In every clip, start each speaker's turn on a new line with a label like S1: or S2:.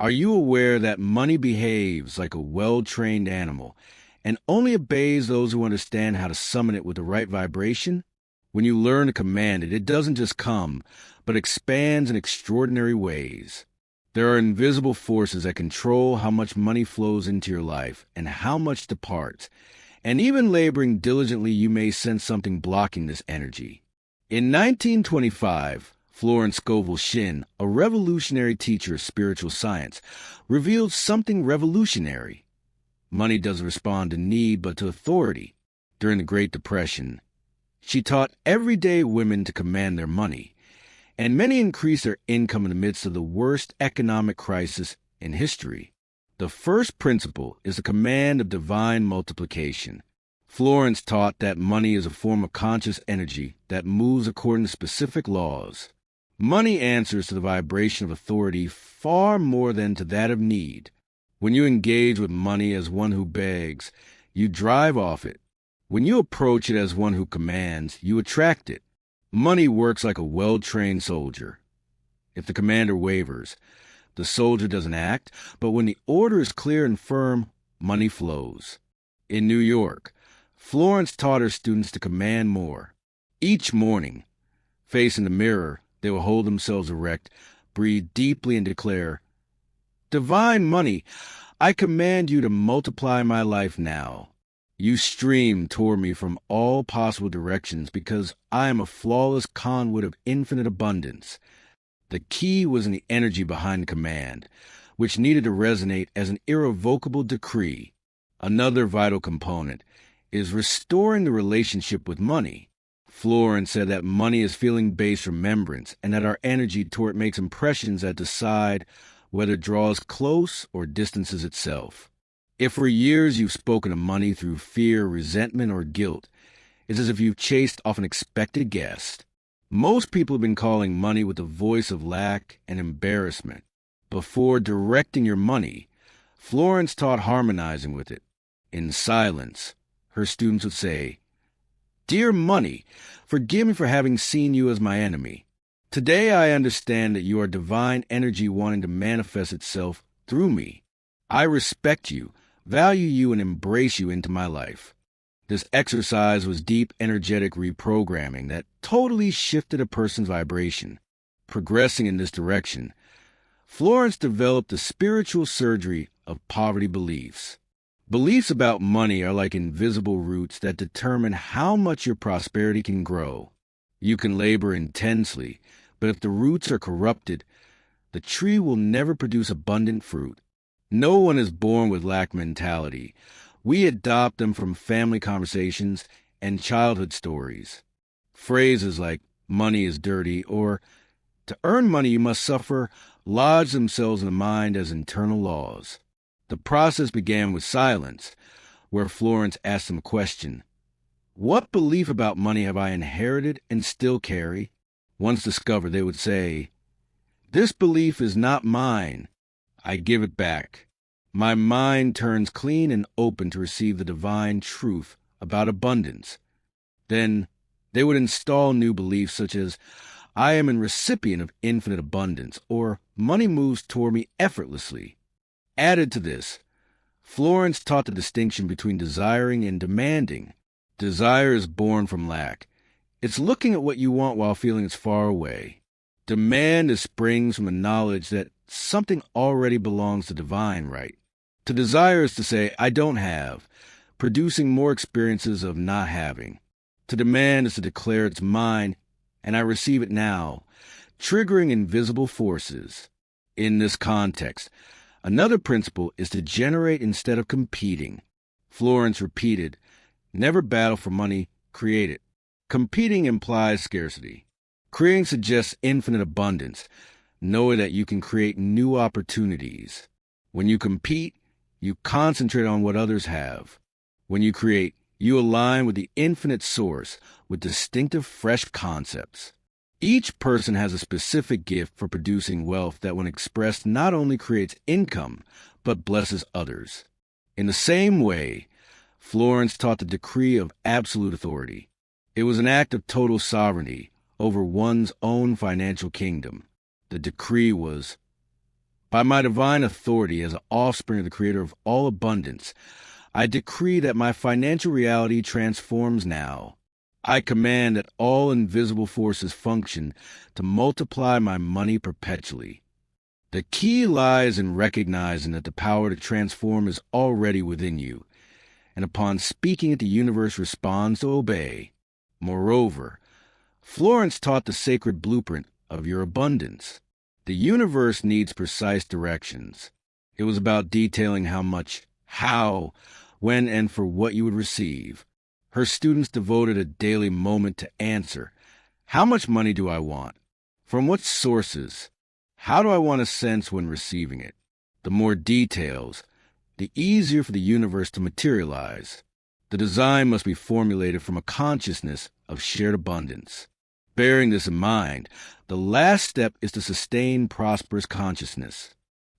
S1: Are you aware that money behaves like a well-trained animal and only obeys those who understand how to summon it with the right vibration? When you learn to command it, it doesn't just come, but expands in extraordinary ways. There are invisible forces that control how much money flows into your life and how much departs. And even laboring diligently, you may sense something blocking this energy. In 1925, Florence Scovel Shinn, a revolutionary teacher of spiritual science, revealed something revolutionary. Money doesn't respond to need but to authority. During the Great Depression, she taught everyday women to command their money, and many increased their income in the midst of the worst economic crisis in history. The first principle is the command of divine multiplication. Florence taught that money is a form of conscious energy that moves according to specific laws. Money answers to the vibration of authority far more than to that of need. When you engage with money as one who begs, you drive off it. When you approach it as one who commands, you attract it. Money works like a well-trained soldier. If the commander wavers, the soldier doesn't act, but when the order is clear and firm, money flows. In New York, Florence taught her students to command more. Each morning, facing the mirror, they will hold themselves erect, breathe deeply, and declare, "Divine money, I command you to multiply my life now. You stream toward me from all possible directions because I am a flawless conduit of infinite abundance." The key was in the energy behind the command, which needed to resonate as an irrevocable decree. Another vital component is restoring the relationship with money. Florence said that money is feeling-based remembrance and that our energy toward it makes impressions that decide whether it draws close or distances itself. If for years you've spoken of money through fear, resentment, or guilt, it's as if you've chased off an expected guest. Most people have been calling money with the voice of lack and embarrassment. Before directing your money, Florence taught harmonizing with it. In silence, her students would say, "Dear money, forgive me for having seen you as my enemy. Today I understand that you are divine energy wanting to manifest itself through me. I respect you, value you, and embrace you into my life." This exercise was deep energetic reprogramming that totally shifted a person's vibration. Progressing in this direction, Florence developed the spiritual surgery of poverty beliefs. Beliefs about money are like invisible roots that determine how much your prosperity can grow. You can labor intensely, but if the roots are corrupted, the tree will never produce abundant fruit. No one is born with lack mentality. We adopt them from family conversations and childhood stories. Phrases like "money is dirty" or "to earn money you must suffer" lodge themselves in the mind as internal laws. The process began with silence, where Florence asked them a question. What belief about money have I inherited and still carry? Once discovered, they would say, "This belief is not mine. I give it back." My mind turns clean and open to receive the divine truth about abundance. Then they would install new beliefs such as, "I am a recipient of infinite abundance," or "money moves toward me effortlessly." Added to this, Florence taught the distinction between desiring and demanding. Desire is born from lack. It's looking at what you want while feeling it's far away. Demand springs from the knowledge that something already belongs to divine right. To desire is to say, "I don't have," producing more experiences of not having. To demand is to declare it's mine, and I receive it now, triggering invisible forces. In this context, another principle is to generate instead of competing. Florence repeated, "Never battle for money, create it." Competing implies scarcity. Creating suggests infinite abundance, knowing that you can create new opportunities. When you compete, you concentrate on what others have. When you create, you align with the infinite source with distinctive, fresh concepts. Each person has a specific gift for producing wealth that, when expressed, not only creates income, but blesses others. In the same way, Florence taught the decree of absolute authority. It was an act of total sovereignty over one's own financial kingdom. The decree was, By my divine authority as an offspring of the Creator of all abundance, I decree that my financial reality transforms now. I command that all invisible forces function to multiply my money perpetually. The key lies in recognizing that the power to transform is already within you, and upon speaking it, the universe responds to obey. Moreover, Florence taught the sacred blueprint of your abundance. The universe needs precise directions. It was about detailing how much, how, when, and for what you would receive. Her students devoted a daily moment to answer, how much money do I want? From what sources? How do I want to sense when receiving it? The more details, the easier for the universe to materialize. The design must be formulated from a consciousness of shared abundance. Bearing this in mind, the last step is to sustain prosperous consciousness.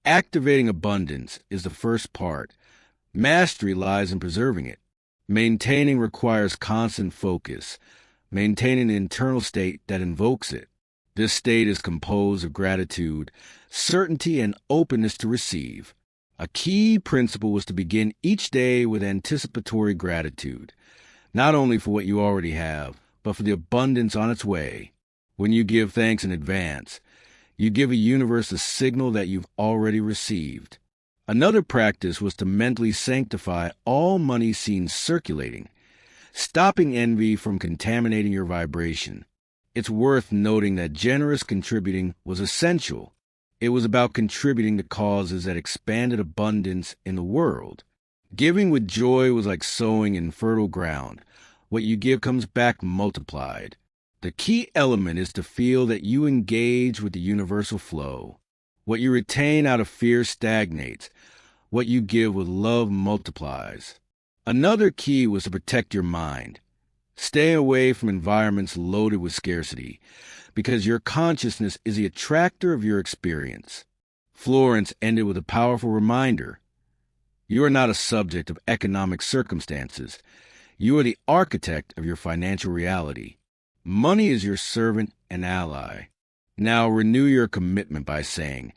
S1: Activating abundance is the first part. Mastery lies in preserving it. Maintaining requires constant focus, maintaining an internal state that invokes it. This state is composed of gratitude, certainty, and openness to receive. A key principle was to begin each day with anticipatory gratitude, not only for what you already have, but for the abundance on its way. When you give thanks in advance, you give a universe a signal that you've already received. Another practice was to mentally sanctify all money seen circulating, stopping envy from contaminating your vibration. It's worth noting that generous contributing was essential. It was about contributing to causes that expanded abundance in the world. Giving with joy was like sowing in fertile ground. What you give comes back multiplied. The key element is to feel that you engage with the universal flow. What you retain out of fear stagnates. What you give with love multiplies. Another key was to protect your mind. Stay away from environments loaded with scarcity, because your consciousness is the attractor of your experience. Florence ended with a powerful reminder. You are not a subject of economic circumstances. You are the architect of your financial reality. Money is your servant and ally. Now renew your commitment by saying,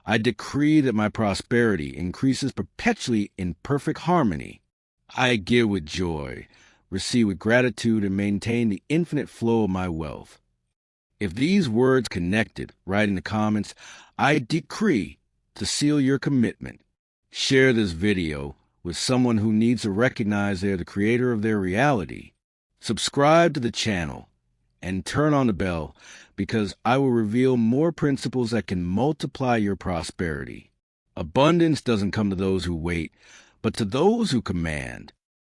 S1: I decree that my prosperity increases perpetually in perfect harmony. I give with joy, receive with gratitude, and maintain the infinite flow of my wealth. If these words connected, write in the comments, I decree, to seal your commitment. Share this video with someone who needs to recognize they're the creator of their reality. Subscribe to the channel and turn on the bell, because I will reveal more principles that can multiply your prosperity. Abundance doesn't come to those who wait, but to those who command.